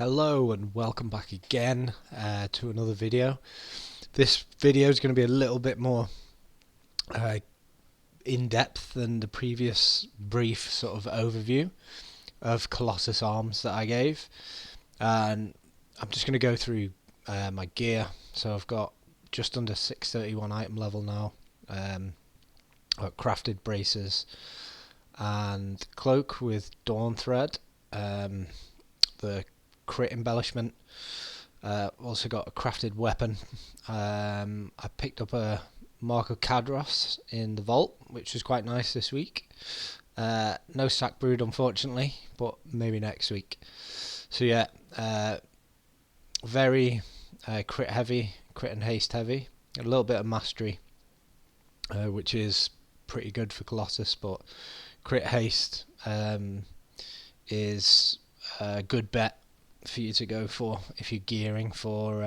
Hello and welcome back again to another video. This video is going to be a little bit more in-depth than the previous brief sort of overview of Colossus Arms that I gave. And I'm just going to go through my gear. So I've got just under 631 item level now. I've got crafted braces and cloak with dawn thread. The crit embellishment. Also got a crafted weapon. I picked up a Mark of Cadros in the vault, which was quite nice this week. No sack brood unfortunately, but maybe next week. So yeah, very crit heavy, crit and haste heavy. A little bit of mastery, which is pretty good for Colossus, but crit haste is a good bet for you to go for if you're gearing for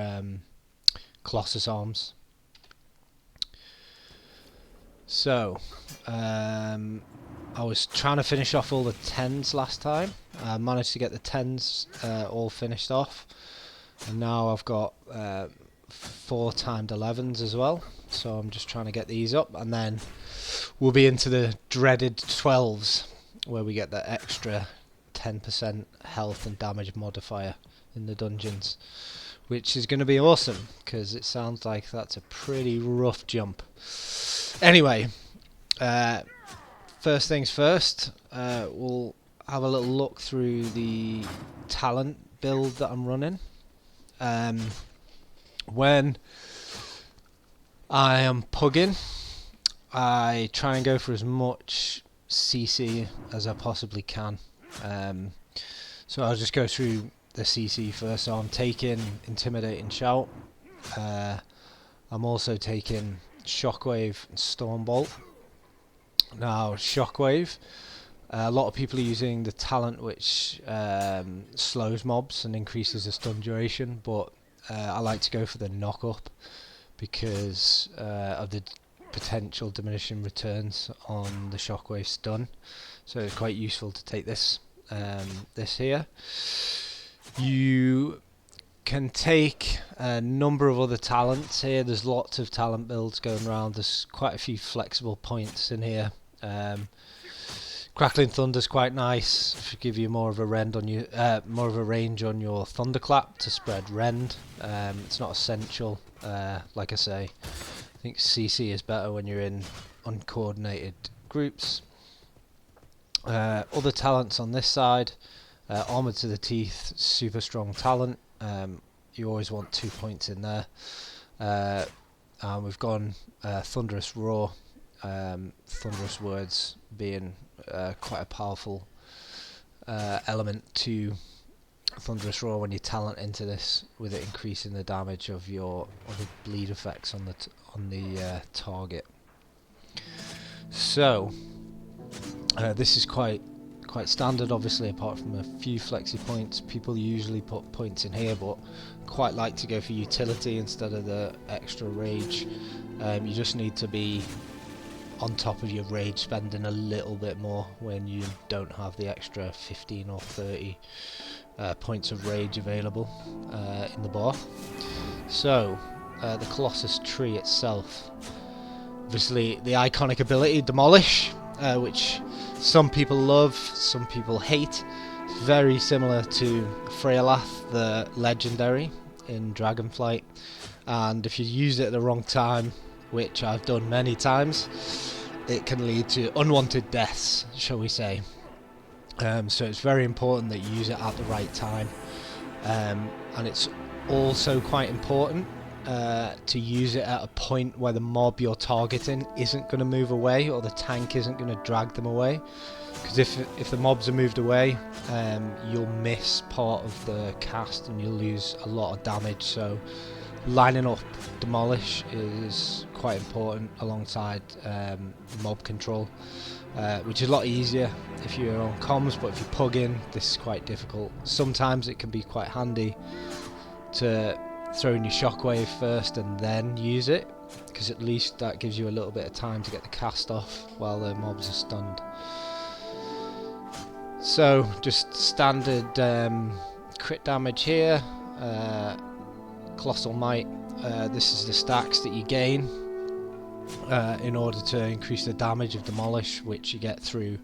Colossus Arms. So I was trying to finish off all the 10s last time. I managed to get the 10s all finished off, and now I've got 4 timed 11s as well, so I'm just trying to get these up, and then we'll be into the dreaded 12s where we get the extra 10% health and damage modifier in the dungeons, which is going to be awesome because it sounds like that's a pretty rough jump. Anyway, first things first, we'll have a little look through the talent build that I'm running. When I am pugging, I try and go for as much CC as I possibly can. So I'll just go through the CC first. So I'm taking Intimidating Shout. I'm also taking Shockwave and Stormbolt. Now Shockwave, a lot of people are using the talent which slows mobs and increases the stun duration, but I like to go for the knock up because of the potential diminishing returns on the Shockwave stun. So it's quite useful to take this here. You can take a number of other talents here. There's lots of talent builds going around. There's quite a few flexible points in here. Crackling Thunder's quite nice to give you more of a range on your thunderclap to spread rend. It's not essential. Like I say, I think CC is better when you're in uncoordinated groups. Other talents on this side, Armour to the Teeth, super strong talent. You always want 2 points in there. And we've gone Thunderous Roar, Thunderous Words being quite a powerful element to Thunderous Roar when you talent into this, with it increasing the damage of your other bleed effects on the target. So this is quite standard, obviously, apart from a few flexi points. People usually put points in here, but quite like to go for utility instead of the extra rage. You just need to be on top of your rage, spending a little bit more when you don't have the extra 15 or 30 points of rage available in the bar. So the Colossus tree itself, obviously the iconic ability Demolish, which some people love, some people hate. It's very similar to Freyalath, the legendary in Dragonflight, and if you use it at the wrong time, which I've done many times, it can lead to unwanted deaths, shall we say. So it's very important that you use it at the right time, and it's also quite important to use it at a point where the mob you're targeting isn't going to move away, or the tank isn't going to drag them away, because if the mobs are moved away, you'll miss part of the cast and you'll lose a lot of damage. So lining up Demolish is quite important alongside mob control, which is a lot easier if you're on comms, but if you pug in, this is quite difficult. Sometimes it can be quite handy to throw in your Shockwave first and then use it, because at least that gives you a little bit of time to get the cast off while the mobs are stunned. So just standard crit damage here. Colossal Might. This is the stacks that you gain in order to increase the damage of Demolish, which you get through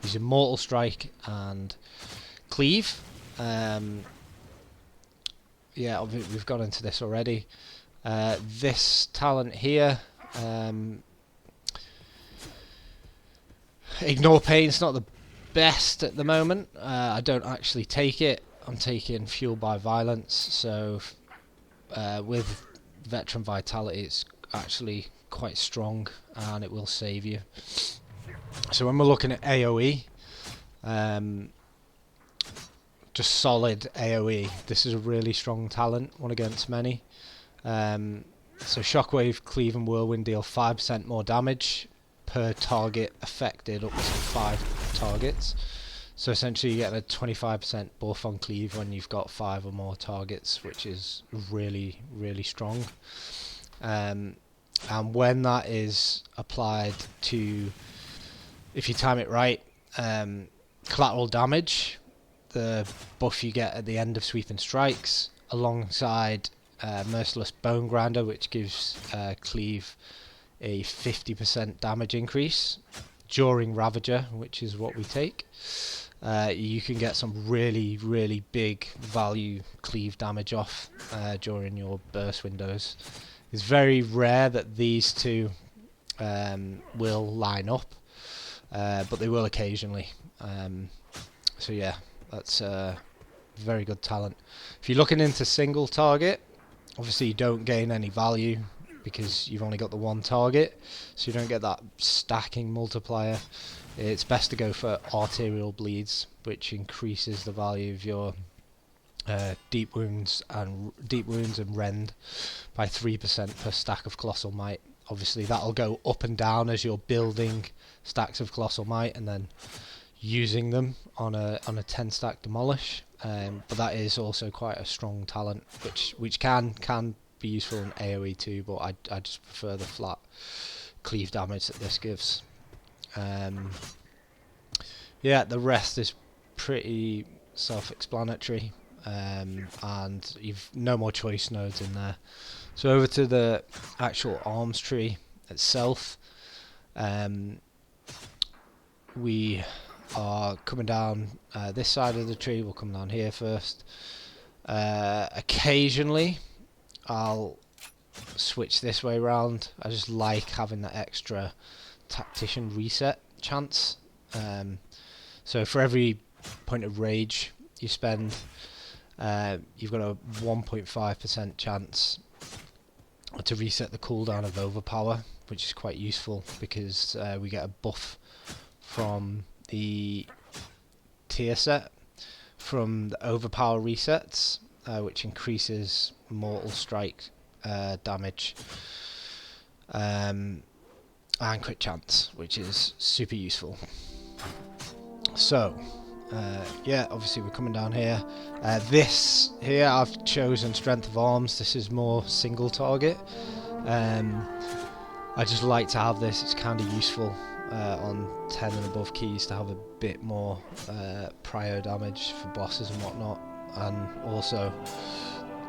using Mortal Strike and Cleave. Yeah, we've gone into this already. This talent here, Ignore Pain's not the best at the moment. I don't actually take it. I'm taking Fueled by Violence, so with Veteran Vitality it's actually quite strong and it will save you. So when we're looking at AoE, just solid AoE, this is a really strong talent, one against many. So Shockwave, Cleave and Whirlwind deal 5% more damage per target affected up to 5 targets. So essentially you get a 25% buff on Cleave when you've got 5 or more targets, which is really, really strong. And when that is applied to, if you time it right, collateral damage, the buff you get at the end of Sweeping Strikes, alongside Merciless Bone Grinder, which gives Cleave a 50% damage increase during Ravager, which is what we take. You can get some really, really big value Cleave damage off during your burst windows. It's very rare that these two will line up, but they will occasionally. So yeah, that's a very good talent. If you're looking into single target, obviously you don't gain any value because you've only got the one target, so you don't get that stacking multiplier. It's best to go for arterial bleeds, which increases the value of your deep wounds and rend by 3% per stack of Colossal Might. Obviously that'll go up and down as you're building stacks of Colossal Might and then using them on a 10 stack Demolish. But that is also quite a strong talent, which can be useful in AoE too, but I just prefer the flat Cleave damage that this gives. Yeah, the rest is pretty self-explanatory, and you've no more choice nodes in there. So over to the actual arms tree itself, we are coming down this side of the tree. We'll come down here first. Occasionally I'll switch this way round. I just like having that extra Tactician reset chance. So for every point of rage you spend, you've got a 1.5% chance to reset the cooldown of Overpower, which is quite useful because we get a buff from the tier set from the Overpower resets, which increases Mortal Strike damage and crit chance, which is super useful. So yeah, obviously we're coming down here. This here I've chosen Strength of Arms. This is more single target. I just like to have this. It's kind of useful on 10 and above keys to have a bit more prio damage for bosses and whatnot. And also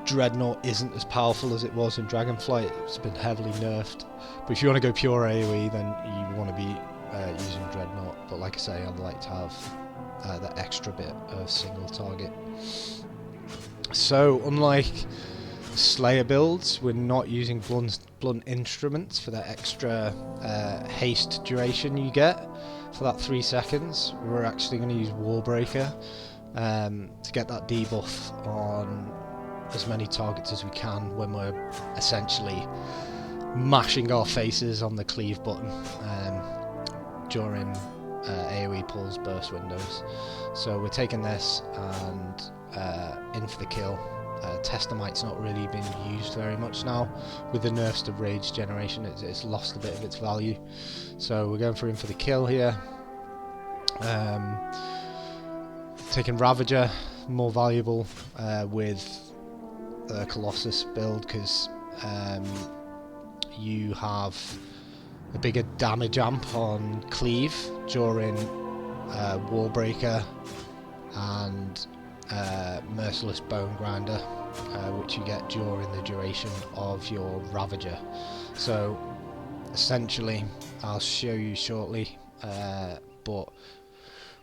Dreadnought isn't as powerful as it was in Dragonflight. It's been heavily nerfed, but if you want to go pure AoE, then you want to be using Dreadnought. But like I say, I'd like to have that extra bit of single target. So unlike Slayer builds, we're not using blunt instruments for that extra haste duration you get for that 3 seconds. We're actually going to use Warbreaker to get that debuff on as many targets as we can when we're essentially mashing our faces on the cleave button during AoE pulls burst windows. So we're taking this and in for the kill. Testamite's not really been used very much now. With the nerfs to rage generation, it's lost a bit of its value. So we're going for in for the kill here. Taking Ravager, more valuable with the Colossus build because you have a bigger damage amp on Cleave during Warbreaker and Merciless Bone Grinder, which you get during the duration of your Ravager. So essentially, I'll show you shortly, but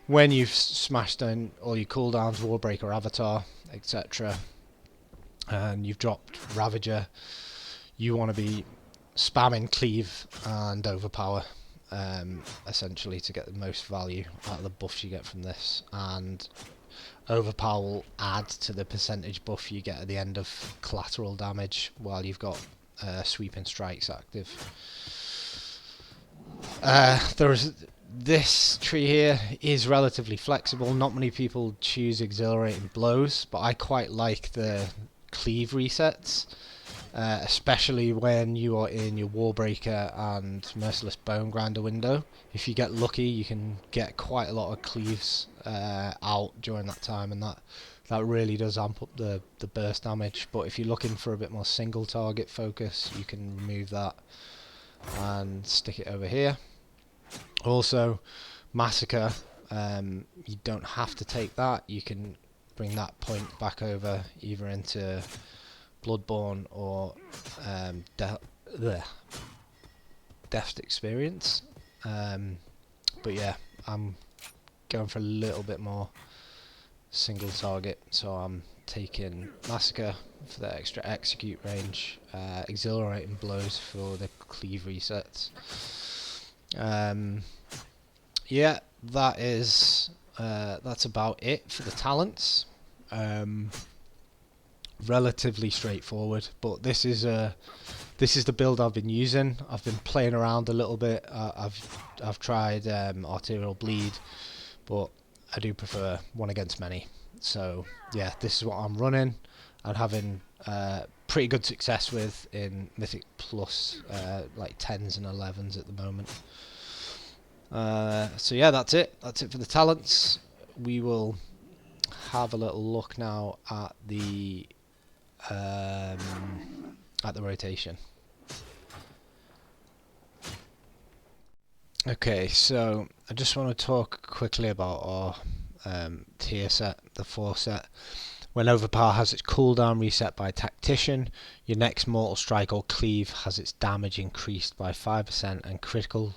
when you've smashed in all your cooldowns, Warbreaker Avatar, etc., and you've dropped Ravager, you want to be spamming Cleave and Overpower, essentially, to get the most value out of the buffs you get from this. And Overpower will add to the percentage buff you get at the end of collateral damage while you've got Sweeping Strikes active. This tree here is relatively flexible. Not many people choose Exhilarating Blows, but I quite like the Cleave resets, especially when you are in your Warbreaker and Merciless Bone Grinder window. If you get lucky, you can get quite a lot of Cleaves out during that time, and that really does amp up the burst damage. But if you're looking for a bit more single target focus, you can remove that and stick it over here. Also, Massacre, you don't have to take that. You can bring that point back over either into Bloodborne or Deft Experience. But yeah, I'm going for a little bit more single target, so I'm taking Massacre for the extra execute range, Exhilarating Blows for the Cleave resets. Yeah, that's about it for the talents. Relatively straightforward, but this is the build I've been using. I've been playing around a little bit. I've tried Arterial Bleed, but I do prefer one against many. So yeah, this is what I'm running and having pretty good success with in Mythic Plus, like 10s and 11s at the moment. So yeah, that's it for the talents. We will have a little look now at the rotation. Okay, so I just want to talk quickly about our tier set, the 4 set. When Overpower has its cooldown reset by Tactician, your next Mortal Strike or Cleave has its damage increased by 5% and critical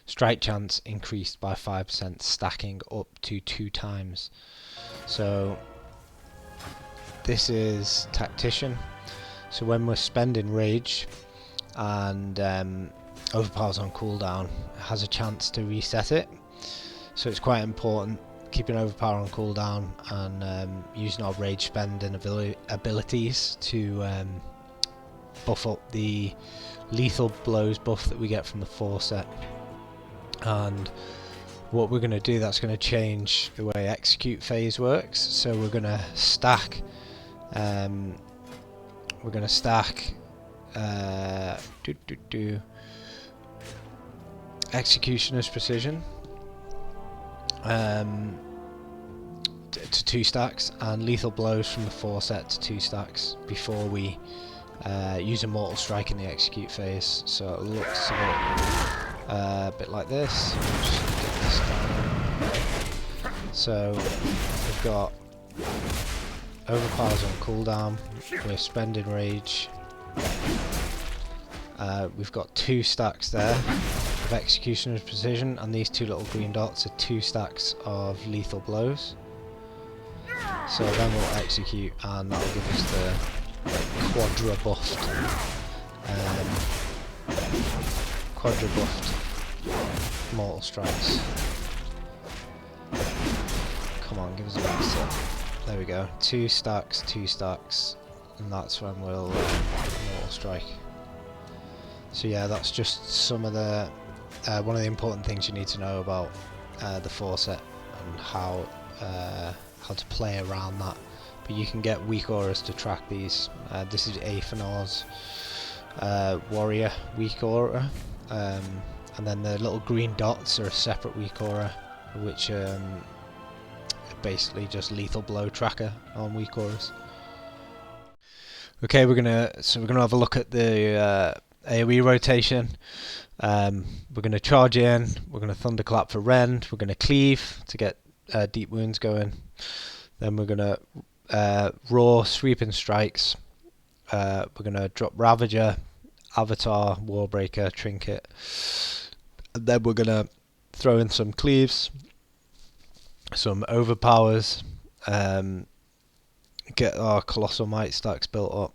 strike chance increased by 5%, stacking up to 2 times. So this is Tactician. So when we're spending Rage and Overpower's on cooldown, it has a chance to reset it. So it's quite important keeping Overpower on cooldown and using our Rage spending abilities to buff up the Lethal Blows buff that we get from the 4 set. And what we're going to do, that's going to change the way execute phase works. So we're going to stack Executioner's Precision to 2 stacks, and Lethal Blows from the 4 set to 2 stacks before we use a Mortal Strike in the execute phase. So it looks a bit like this. Just get this down. So we've got Overpower's on cooldown, we're spending Rage, we've got 2 stacks there of Executioner's Precision, and these 2 little green dots are 2 stacks of Lethal Blows. So then we'll execute, and that'll give us the quadra buffed Mortal Strikes. Come on, give us a reset. There we go, 2 stacks, 2 stacks, and that's when we'll Mortal Strike. So yeah, that's just some of the one of the important things you need to know about the 4 set and how to play around that. But you can get weak auras to track these. This is Aphanor's Warrior weak aura, and then the little green dots are a separate weak aura, which basically just Lethal Blow tracker on weak auras. Okay, we're gonna have a look at the AoE rotation. We're gonna charge in. We're gonna Thunderclap for rend. We're gonna cleave to get deep wounds going. Then we're gonna raw sweeping strikes. We're gonna drop Ravager, Avatar, Warbreaker, Trinket, and then we're gonna throw in some cleaves, some overpowers, get our colossal might stacks built up,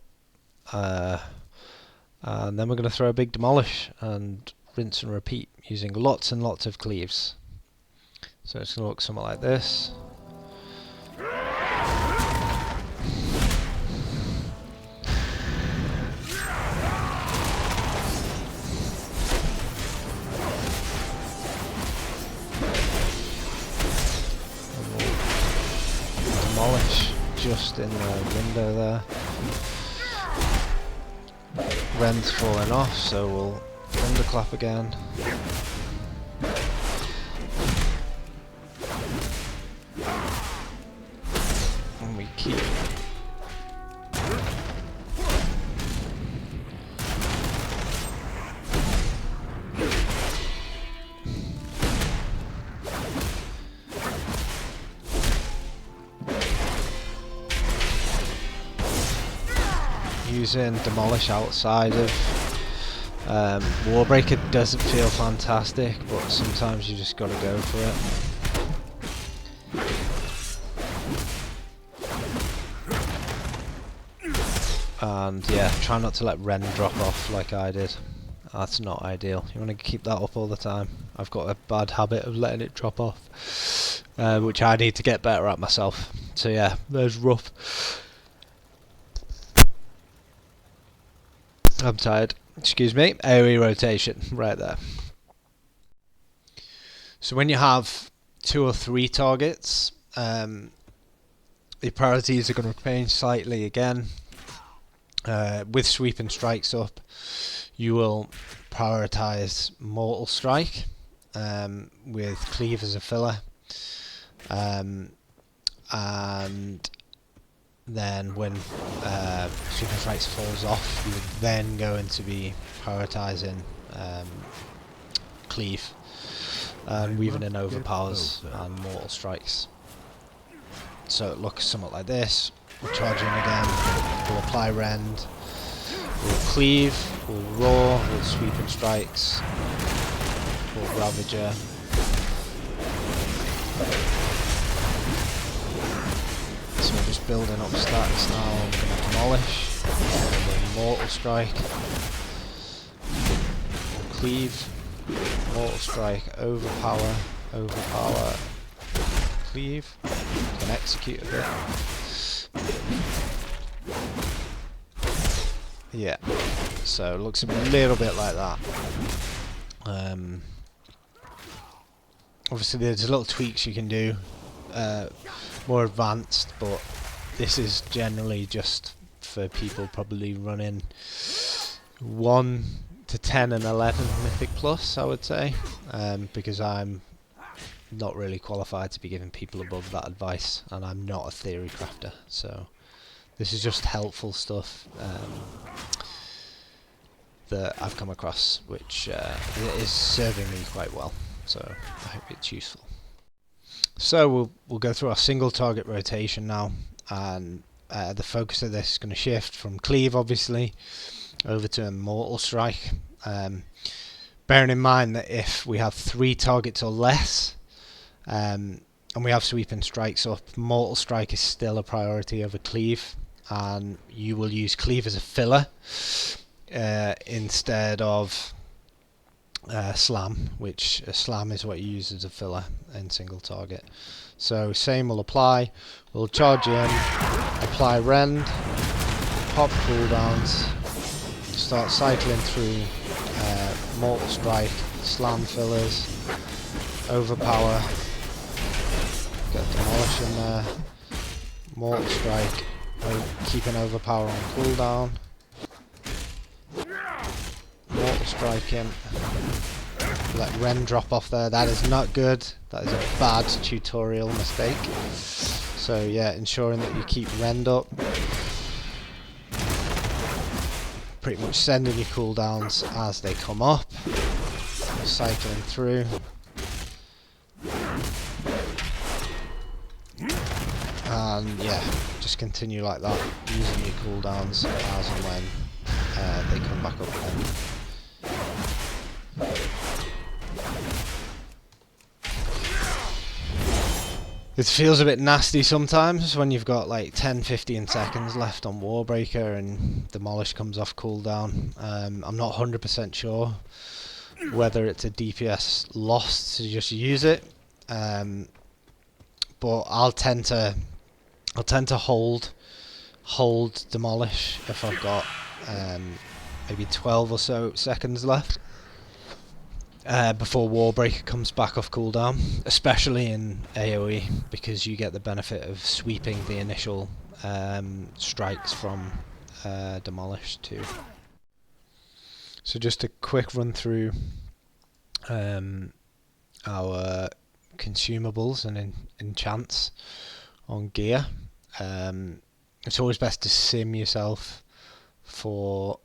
and then we're gonna throw a big demolish and rinse and repeat using lots and lots of cleaves. So it's gonna look something like this. Demolish just in the window there. Ren's falling off, so we'll thunderclap again. And we keep using demolish outside of Warbreaker doesn't feel fantastic, but sometimes you just gotta go for it. And yeah, try not to let Ren drop off like I did. That's not ideal. You want to keep that up all the time. I've got a bad habit of letting it drop off, which I need to get better at myself. So yeah, there's rough. I'm tired. Excuse me. AoE rotation right there. So when you have 2 or 3 targets, the priorities are going to change slightly again. With sweeping strikes up, you will prioritize Mortal Strike with Cleave as a filler, and then when Sweeping Strikes falls off, you would then go into be prioritising Cleave and weaving in Overpowers and Mortal Strikes. So it looks somewhat like this. We'll charge in again, we'll apply Rend, we'll Cleave, we'll Roar, we'll Sweeping Strikes, we'll Ravager. So we're just building up stacks now. I'm going to demolish, and Mortal Strike, Cleave, Mortal Strike, Overpower, Overpower, Cleave. Can execute a bit. Yeah, so it looks a little bit like that. Obviously there's little tweaks you can do, more advanced, but this is generally just for people probably running 1 to 10 and 11 Mythic Plus, I would say, because I'm not really qualified to be giving people above that advice, and I'm not a theory crafter, so this is just helpful stuff that I've come across, which is serving me quite well, so I hope it's useful. So we'll go through our single target rotation now, and the focus of this is going to shift from Cleave obviously over to Immortal Strike, bearing in mind that if we have 3 targets or less and we have Sweeping Strikes up, Mortal Strike is still a priority over Cleave, and you will use Cleave as a filler instead of Slam, which Slam is what you use as a filler in single target. So same will apply. We'll charge in, apply Rend, pop cooldowns, start cycling through Mortal Strike, Slam fillers, Overpower, get Demolish in there, Mortal Strike, keeping Overpower on cooldown, Mortal Strike in, let Ren drop off there. That is not good. That is a bad tutorial mistake. So yeah, ensuring that you keep Rend up. Pretty much sending your cooldowns as they come up. Cycling through. and yeah, just continue like that, using your cooldowns as and when they come back up again. It feels a bit nasty sometimes when you've got like 10-15 seconds left on Warbreaker and Demolish comes off cooldown. I'm not 100% sure whether it's a DPS loss to just use it, but I'll tend to hold Demolish if I've got maybe 12 or so seconds left before Warbreaker comes back off cooldown, especially in AoE, because you get the benefit of sweeping the initial strikes from Demolish too. So just a quick run through our consumables and enchants on gear. It's always best to sim yourself for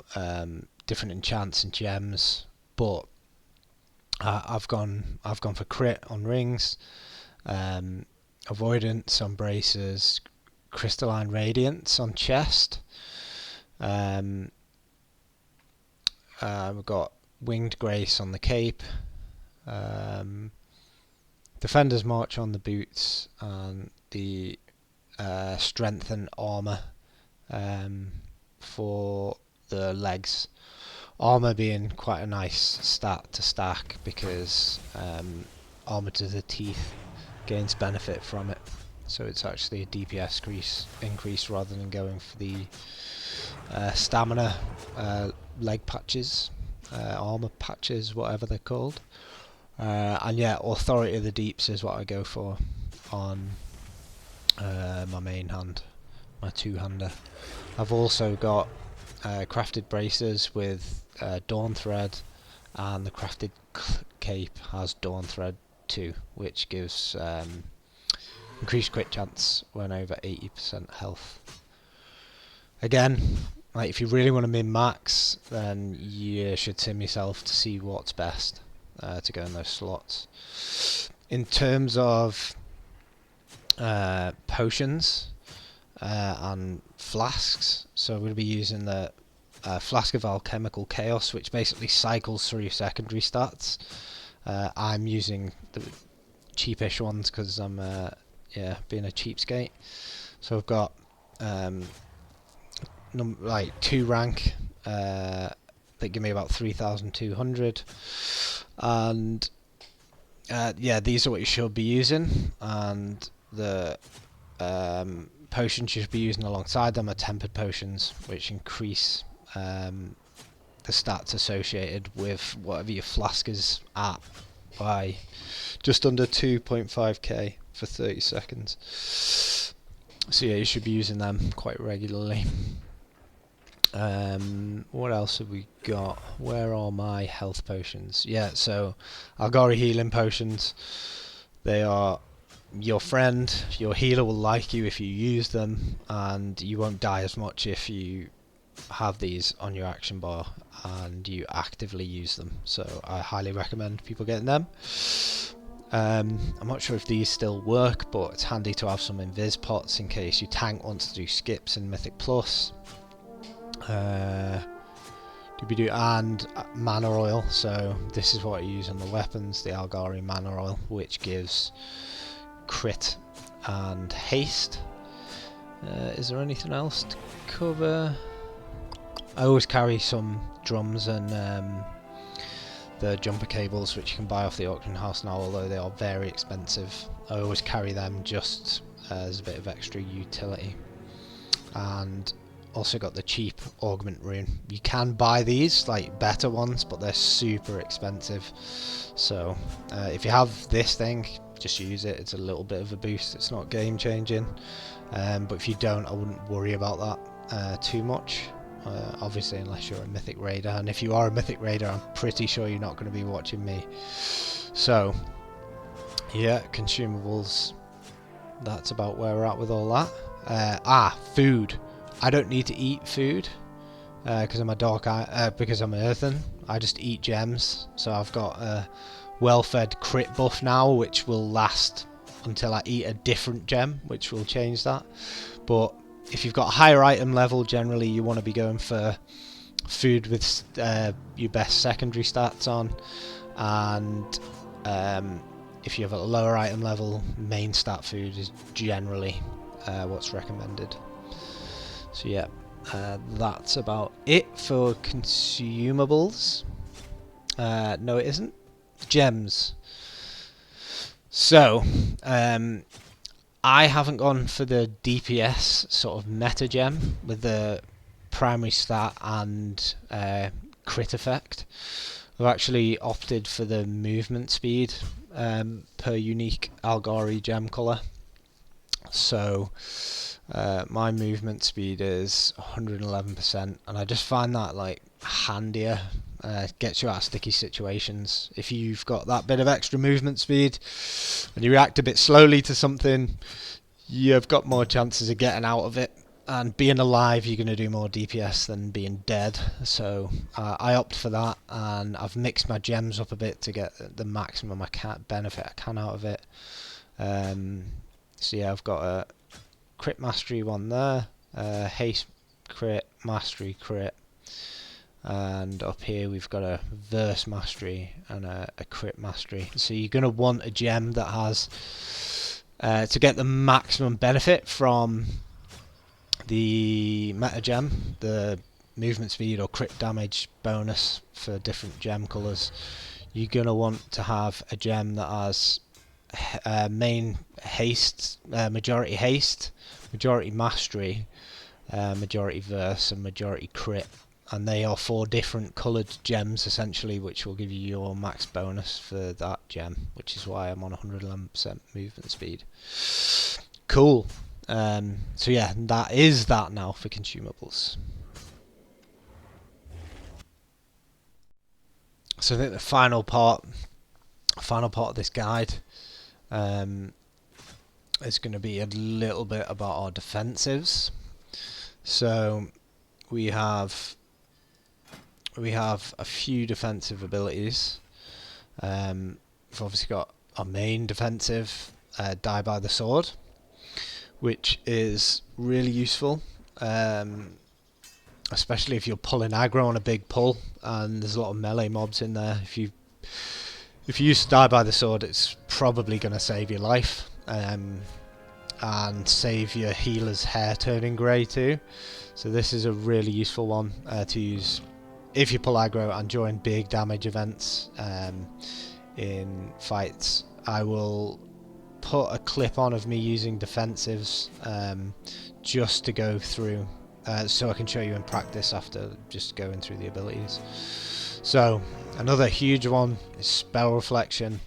different enchants and gems, but I've gone for crit on rings, avoidance on bracers, crystalline radiance on chest. We've got winged grace on the cape, defender's march on the boots, and the strengthen armor for the legs. Armor being quite a nice stat to stack because armor to the teeth gains benefit from it, so it's actually a DPS increase rather than going for the stamina leg patches, armor patches, whatever they're called. And yeah, authority of the deeps is what I go for on my main hand, my two-hander. I've also got crafted bracers with Dawn Thread, and the crafted cape has Dawn Thread too, which gives increased crit chance when over 80% health. Again, like if you really want to min-max, then you should sim yourself to see what's best to go in those slots. In terms of potions and flasks, so we'll be using the Flask of Alchemical Chaos, which basically cycles through secondary stats. I'm using the cheapish ones because I'm being a cheapskate. So I've got like 2 rank that give me about 3,200, and yeah, these are what you should be using, and the potions you should be using alongside them are tempered potions, which increase the stats associated with whatever your flask is at by just under 2.5k for 30 seconds. So yeah, you should be using them quite regularly. What else have we got? Where are my health potions? Yeah, so Algari healing potions. They are your friend. Your healer will like you if you use them, and you won't die as much if you have these on your action bar and you actively use them. So I highly recommend people getting them. I'm not sure if these still work, but it's handy to have some invis pots in case your tank wants to do skips in Mythic Plus. And mana oil, so this is what I use on the weapons, the Algari mana oil, which gives crit and haste. Is there anything else to cover? I always carry some drums and the jumper cables, which you can buy off the auction house now, although they are very expensive. I always carry them just as a bit of extra utility. And also got the cheap augment rune. You can buy these, like better ones, but they're super expensive. So if you have this thing, just use it. It's a little bit of a boost. It's not game changing, but if you don't, I wouldn't worry about that too much. Obviously, unless you're a Mythic Raider, and if you are a Mythic Raider, I'm pretty sure you're not going to be watching me. So yeah, consumables. That's about where we're at with all that. Food. I don't need to eat food because I'm a because I'm an earthen. I just eat gems. So I've got a well-fed crit buff now, which will last until I eat a different gem, which will change that. But if you've got a higher item level, generally you want to be going for food with your best secondary stats on, and if you have a lower item level, main stat food is generally what's recommended. So yeah, that's about it for consumables. No, it isn't. Gems. So, I haven't gone for the DPS sort of meta gem with the primary stat and crit effect. I've actually opted for the movement speed per unique Algari gem colour. So my movement speed is 111%, and I just find that like handier. Gets you out of sticky situations. If you've got that bit of extra movement speed and you react a bit slowly to something, you've got more chances of getting out of it. And being alive, you're going to do more DPS than being dead. So I opt for that, and I've mixed my gems up a bit to get the maximum benefit I can out of it. So yeah, I've got a crit mastery one there, haste crit, mastery crit, and up here we've got a verse mastery and a crit mastery. So you're going to want a gem that has to get the maximum benefit from the meta gem, the movement speed or crit damage bonus for different gem colours. You're going to want to have a gem that has main haste, majority haste, majority mastery, majority verse, and majority crit. And they are 4 different coloured gems essentially, which will give you your max bonus for that gem, which is why I'm on 111% movement speed. Cool. So yeah, that is that now for consumables. So I think the final part of this guide is going to be a little bit about our defensives. So we have a few defensive abilities. We've obviously got our main defensive, Die by the Sword, which is really useful, especially if you're pulling aggro on a big pull and there's a lot of melee mobs in there. If you use to Die by the Sword, it's probably going to save your life, and save your healer's hair turning grey too. So this is a really useful one to use if you pull aggro and during big damage events in fights. I will put a clip on of me using defensives just to go through, so I can show you in practice after just going through the abilities. So another huge one is spell reflection.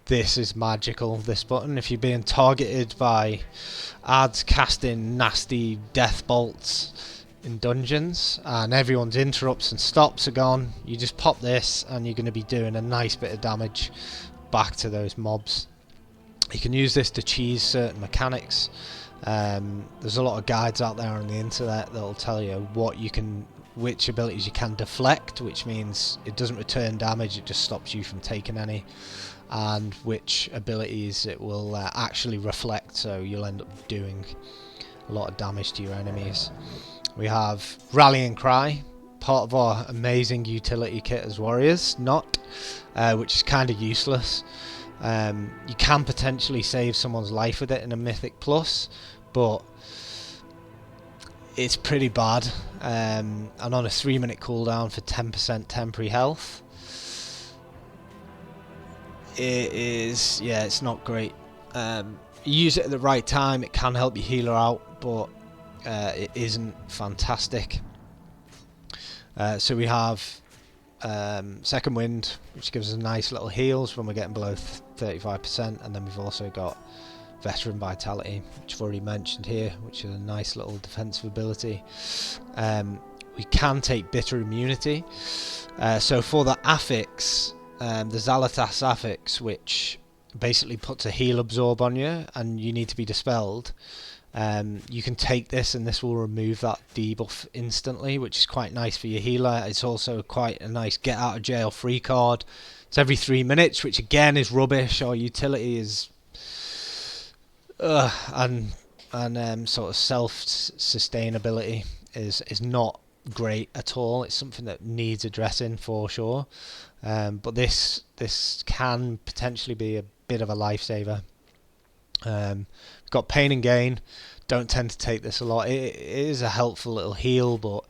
This is magical, this button. If you're being targeted by adds casting nasty death bolts in dungeons and everyone's interrupts and stops are gone, you just pop this and you're going to be doing a nice bit of damage back to those mobs. You can use this to cheese certain mechanics. There's a lot of guides out there on the internet that will tell you which abilities you can deflect, which means it doesn't return damage, it just stops you from taking any, and which abilities it will actually reflect, so you'll end up doing a lot of damage to your enemies. We have Rallying Cry, part of our amazing utility kit as warriors, which is kind of useless. You can potentially save someone's life with it in a Mythic Plus, but it's pretty bad, and on a 3-minute cooldown for 10% temporary health, it's not great. You use it at the right time, it can help your healer out, but it isn't fantastic. So we have Second Wind, which gives us nice little heals when we're getting below 35%, and then we've also got Veteran Vitality, which I've already mentioned here, which is a nice little defensive ability. We can take Bitter Immunity. So for the affix, the Xalatas affix, which basically puts a heal absorb on you and you need to be dispelled, you can take this and this will remove that debuff instantly, which is quite nice for your healer. It's also quite a nice get out of jail free card. It's every 3 minutes, which again is rubbish. Our utility is And sort of self-sustainability is not great at all. It's something that needs addressing for sure. But this can potentially be a bit of a lifesaver. We've got pain and gain. Don't tend to take this a lot. It is a helpful little heal, but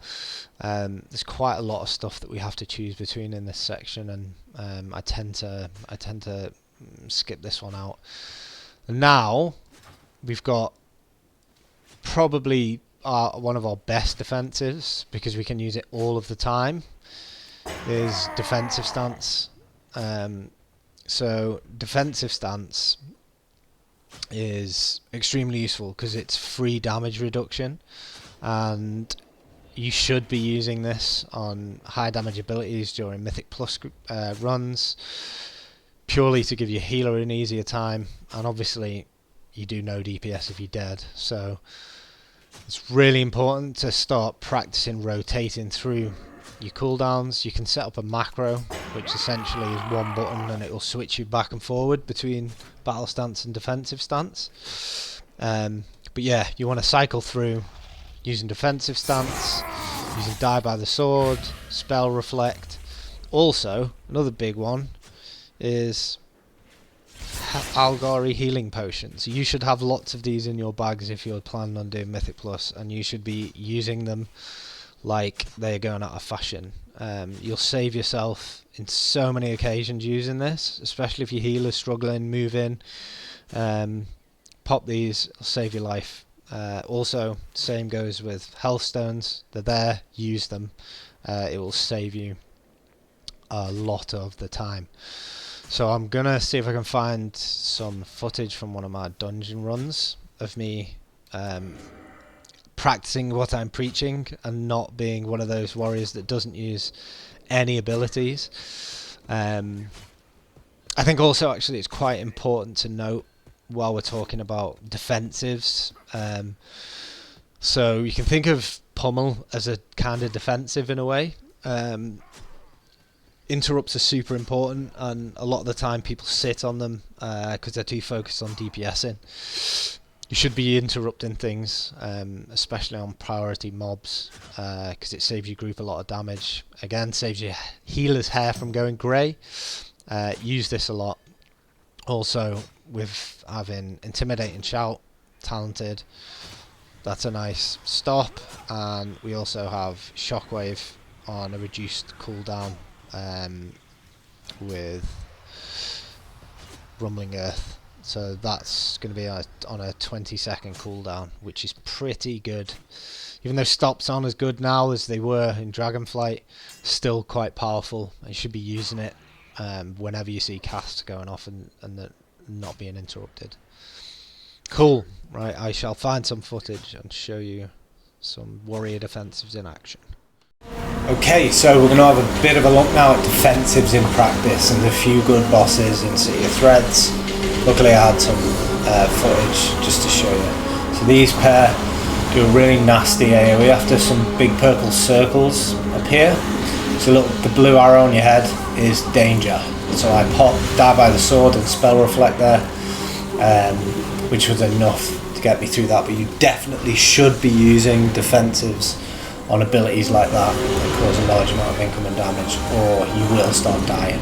there's quite a lot of stuff that we have to choose between in this section, and I tend to skip this one out. And now we've got probably one of our best defensives, because we can use it all of the time, is defensive stance. So defensive stance is extremely useful because it's free damage reduction, and you should be using this on high damage abilities during Mythic Plus runs, purely to give your healer an easier time, and obviously you do no DPS if you're dead, so it's really important to start practicing rotating through your cooldowns. You can set up a macro, which essentially is one button, and it will switch you back and forward between battle stance and defensive stance. But yeah, you want to cycle through using defensive stance, using Die by the Sword, Spell Reflect. Also, another big one is Algari healing potions. You should have lots of these in your bags if you're planning on doing Mythic Plus, and you should be using them like they're going out of fashion. You'll save yourself in so many occasions using this, especially if your healer's struggling, move in, pop these, it'll save your life. Also, same goes with health stones. They're there, use them. It will save you a lot of the time. So I'm gonna see if I can find some footage from one of my dungeon runs of me practicing what I'm preaching and not being one of those warriors that doesn't use any abilities. I think also actually it's quite important to note while we're talking about defensives. So you can think of Pummel as a kind of defensive in a way. Interrupts are super important, and a lot of the time people sit on them because they're too focused on DPSing. You should be interrupting things, especially on priority mobs, because it saves your group a lot of damage. Again, saves your healer's hair from going grey. Use this a lot. Also, with having Intimidate and Shout, Talented, that's a nice stop. And we also have Shockwave on a reduced cooldown with Rumbling Earth. So that's going to be on a 20-second cooldown, which is pretty good. Even though stops aren't as good now as they were in Dragonflight, still quite powerful. You should be using it whenever you see casts going off and not being interrupted. Cool. Right, I shall find some footage and show you some warrior defensives in action. Okay, so we're going to have a bit of a look now at defensives in practice and a few good bosses in City of Threads. Luckily I had some footage just to show you. So these pair do a really nasty AoE after some big purple circles appear. So look, the blue arrow on your head is danger. So I pop Die by the Sword and Spell Reflect there, which was enough to get me through that, but you definitely should be using defensives on abilities like that cause a large amount of incoming damage, or you will start dying.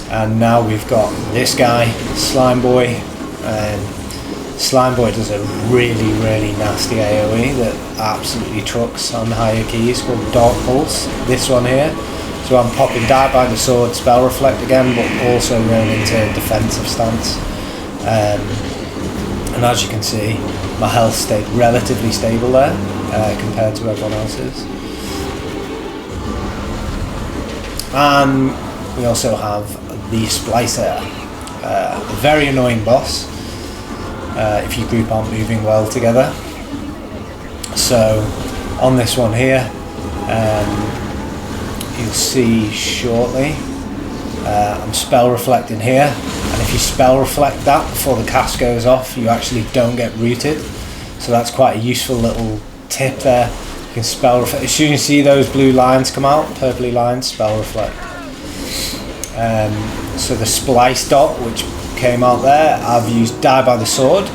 And now we've got this guy, Slime Boy. Slime Boy does a really, really nasty AoE that absolutely trucks on higher keys, called Dark Pulse. This one here. So I'm popping Die by the Sword, Spell Reflect again, but also going into defensive stance. And as you can see, my health stayed relatively stable there compared to everyone else's. And we also have the Splicer, a very annoying boss if your group aren't moving well together. So on this one here, you'll see shortly, I'm spell reflecting here, and if you spell reflect that before the cast goes off, you actually don't get rooted. So that's quite a useful little tip there. You can spell reflect as soon as you see those blue lines come out, purpley lines, spell reflect. So the splice dot, which came out there, I've used Die by the Sword,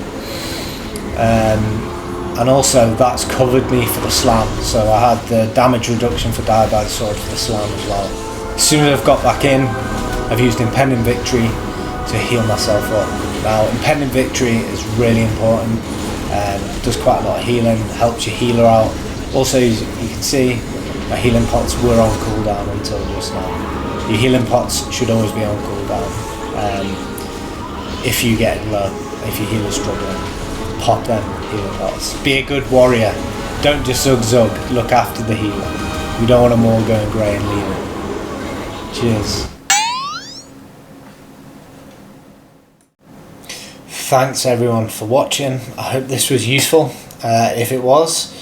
and also that's covered me for the slam, so I had the damage reduction for Die by the Sword for the slam as well. As soon as I've got back in, I've used Impending Victory to heal myself up. Now, Impending Victory is really important, does quite a lot of healing, helps your healer out. Also, you can see my healing pots were on cooldown until just now. Your healing pots should always be on cooldown. If you get low, if your healer's struggling, pop them healing pots. Be a good warrior. Don't just zug. Look after the healer. We don't want them all going grey and leaving. Cheers. Thanks everyone for watching. I hope this was useful. If it was,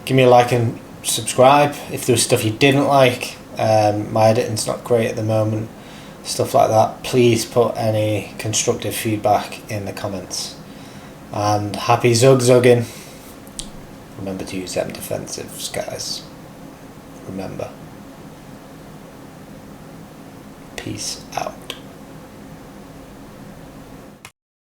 give me a like and subscribe. If there was stuff you didn't like, my editing's not great at the moment, stuff like that, please put any constructive feedback in the comments. And happy zugging. Remember to use them defensives, guys. Remember. Peace out.